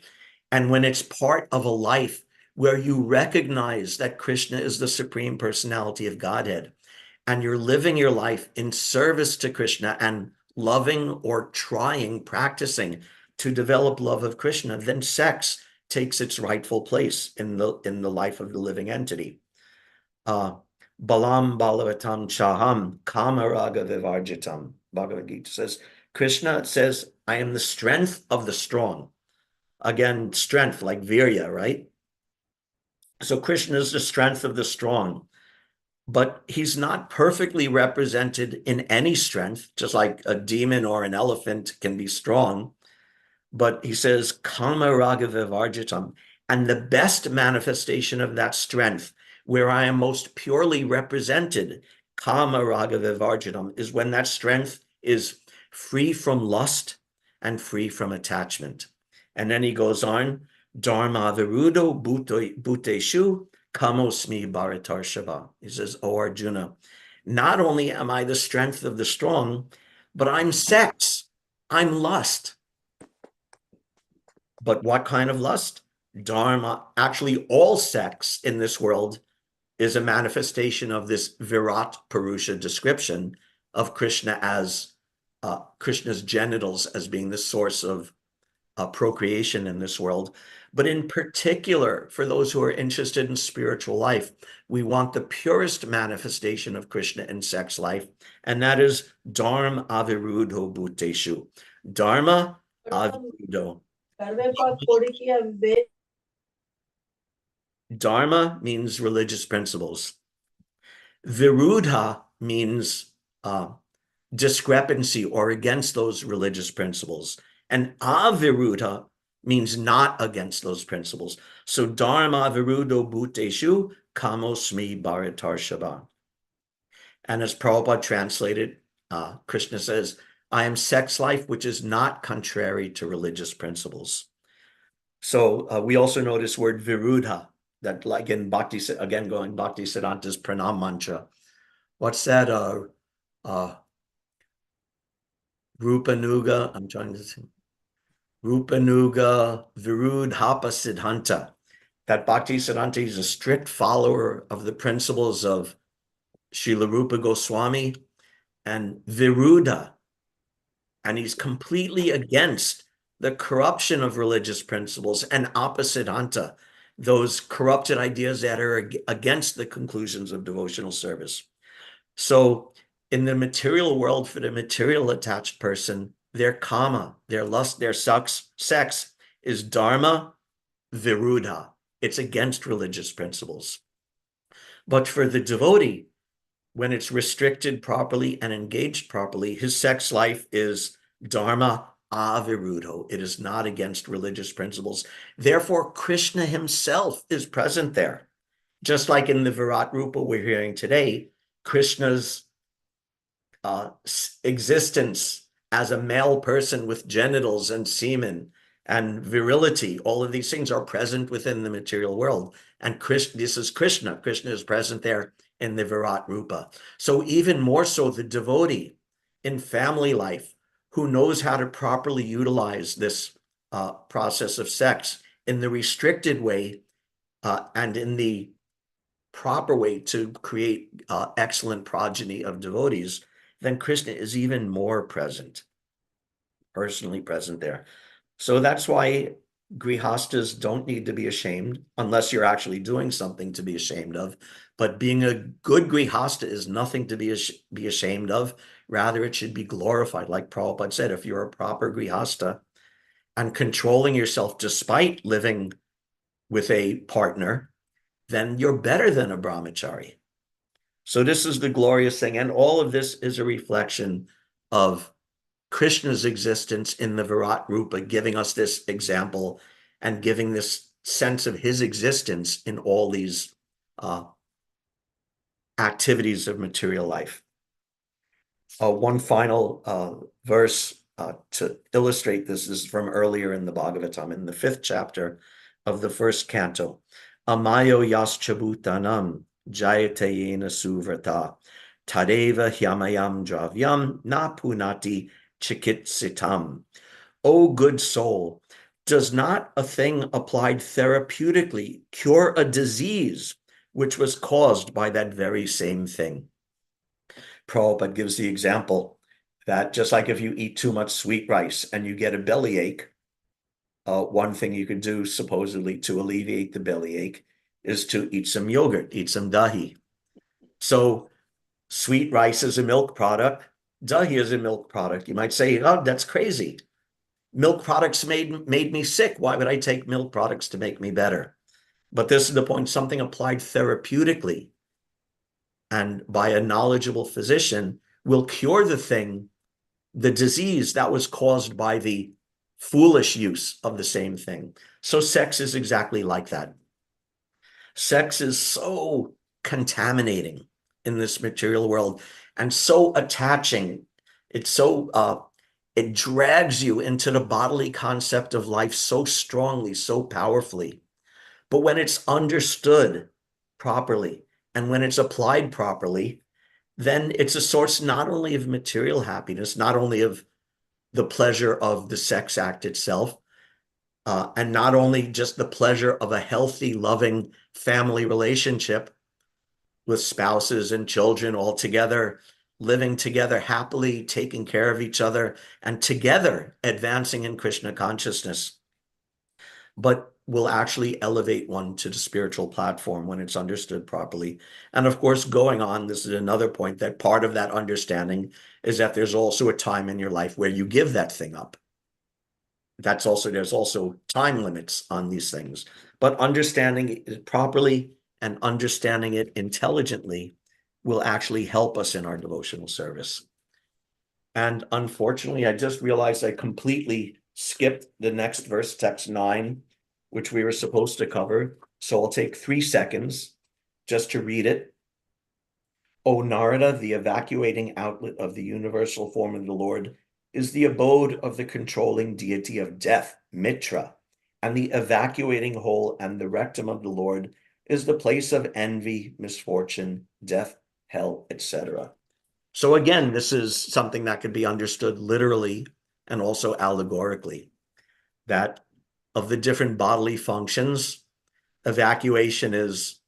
and when it's part of a life where you recognize that Krishna is the Supreme Personality of Godhead, and you're living your life in service to Krishna and loving or trying, practicing to develop love of Krishna, then sex takes its rightful place in the life of the living entity. Balam balavatam chaham kamaraga vivarjitam. Bhagavad Gita says, Krishna says, I am the strength of the strong. Again, strength like virya, right? So Krishna is the strength of the strong, but he's not perfectly represented in any strength, just like a demon or an elephant can be strong. But he says, Kama Raga Vivarjitam, and the best manifestation of that strength, where I am most purely represented, Kama Raga Vivarjitam, is when that strength is free from lust and free from attachment. And then he goes on, Dharma Virudo Bhuteshu Kamosmi Bharatar Shava. He says, O Arjuna, not only am I the strength of the strong, but I'm sex, I'm lust. But what kind of lust? Dharma. Actually, all sex in this world is a manifestation of this Virat Purusha description of Krishna as Krishna's genitals as being the source of procreation in this world. But in particular, for those who are interested in spiritual life, we want the purest manifestation of Krishna in sex life, and that is Dharma Avirudho Bhuteshu. Dharma Avirudho. Dharma means religious principles. Virudha means discrepancy or against those religious principles. And avirudha means not against those principles. So dharma virudo bhuteshu kamosmi bharatar shava. And as Prabhupada translated, Krishna says, I am sex life, which is not contrary to religious principles. So we also know this word virudha, that like in Bhakti, again going Bhakti Siddhanta's pranam mantra. What's that? Rupanuga, I'm trying to think. Rupanuga Virudhapa Siddhanta. That Bhakti Siddhanta is a strict follower of the principles of Srila Rupa Goswami and Viruddha. And he's completely against the corruption of religious principles and apasiddhanta, those corrupted ideas that are against the conclusions of devotional service. So in the material world, for the material attached person, their kama, their lust, their sex is dharma viruddha. It's against religious principles. But for the devotee, when it's restricted properly and engaged properly, his sex life is dharma aviruddho. It is not against religious principles. Therefore, Krishna himself is present there. Just like in the Virat Rupa we're hearing today, Krishna's existence as a male person with genitals and semen and virility, all of these things are present within the material world. And this is Krishna. Krishna is present there in the Virat Rupa. So even more so, the devotee in family life who knows how to properly utilize this process of sex in the restricted way and in the proper way to create excellent progeny of devotees, then Krishna is even more present, personally present there. So that's why grihastas don't need to be ashamed unless you're actually doing something to be ashamed of. But being a good grihasta is nothing to be ashamed of. Rather, it should be glorified. Like Prabhupada said, if you're a proper grihasta and controlling yourself despite living with a partner, then you're better than a brahmachari. So this is the glorious thing. And all of this is a reflection of Krishna's existence in the Virat Rupa, giving us this example and giving this sense of his existence in all these activities of material life. One final verse to illustrate this is from earlier in the Bhagavatam, in the 5th chapter of the 1st canto. Amayo yaschabhutanam jayatayena suvrata tadeva hyamayam dravyam na punati chikitsitam. O good soul, does not a thing applied therapeutically cure a disease which was caused by that very same thing? Prabhupada gives the example that just like if you eat too much sweet rice and you get a bellyache, one thing you could do supposedly to alleviate the bellyache is to eat some yogurt, eat some dahi. So sweet rice is a milk product, dahi is a milk product. You might say, oh, that's crazy. Milk products made me sick. Why would I take milk products to make me better? But this is the point, something applied therapeutically and by a knowledgeable physician will cure the disease that was caused by the foolish use of the same thing. So sex is exactly like that. Sex is so contaminating in this material world and so attaching. It's so, it drags you into the bodily concept of life so strongly, so powerfully. But when it's understood properly and when it's applied properly, then it's a source not only of material happiness, not only of the pleasure of the sex act itself, and not only just the pleasure of a healthy, loving family relationship with spouses and children all together, living together happily, taking care of each other, and together advancing in Krishna consciousness, but will actually elevate one to the spiritual platform when it's understood properly. And of course, going on, this is another point, that part of that understanding is that there's also a time in your life where you give that thing up. There's also time limits on these things, but understanding it properly and understanding it intelligently will actually help us in our devotional service. And unfortunately, I just realized I completely skipped the next verse, text 9, which we were supposed to cover. So I'll take 3 seconds just to read it. O Narada, the evacuating outlet of the universal form of the Lord, is the abode of the controlling deity of death, Mitra, and the evacuating hole and the rectum of the Lord is the place of envy, misfortune, death, hell, etc. So again, this is something that could be understood literally and also allegorically, that of the different bodily functions, evacuation is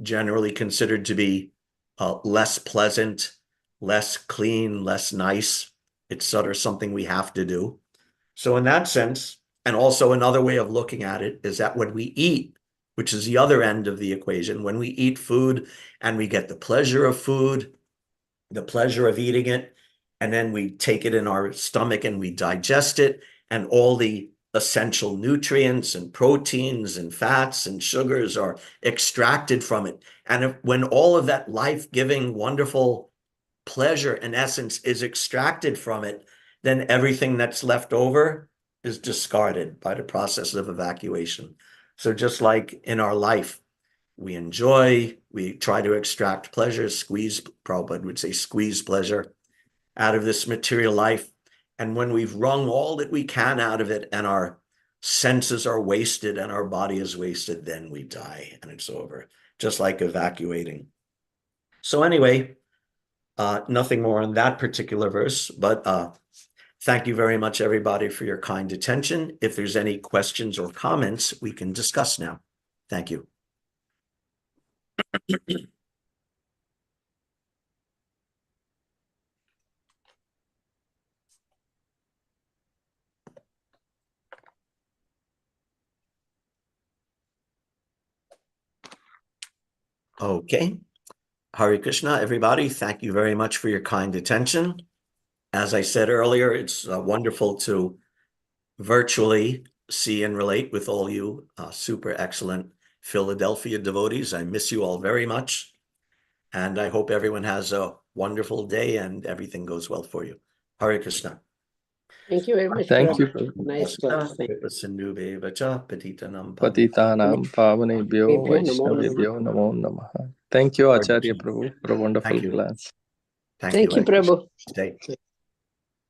generally considered to be less pleasant, less clean, less nice. It's sort of something we have to do. So in that sense, and also another way of looking at it is that when we eat, which is the other end of the equation, when we eat food and we get the pleasure of food, the pleasure of eating it, and then we take it in our stomach and we digest it, and all the essential nutrients and proteins and fats and sugars are extracted from it. And when all of that life-giving, wonderful pleasure, in essence, is extracted from it, then everything that's left over is discarded by the process of evacuation. So just like in our life, we enjoy, we try to extract pleasure, Prabhupada would say squeeze pleasure out of this material life. And when we've wrung all that we can out of it and our senses are wasted and our body is wasted, then we die and it's over, just like evacuating. So anyway, nothing more on that particular verse, but thank you very much, everybody, for your kind attention. If there's any questions or comments, we can discuss now. Thank you. Okay. Hare Krishna, everybody. Thank you very much for your kind attention. As I said earlier, it's wonderful to virtually see and relate with all you super excellent Philadelphia devotees. I miss you all very much. And I hope everyone has a wonderful day and everything goes well for you. Hare Krishna. Thank you very much, Thank you. Prabhu. Nice talk. Patitanam pavanebhyo Vaishnavebhyo namo Vaishnavebhyo namo namaha. Thank you, Acharya Prabhu, for a wonderful Thank you. class. Thank you. Prabhu. Stay.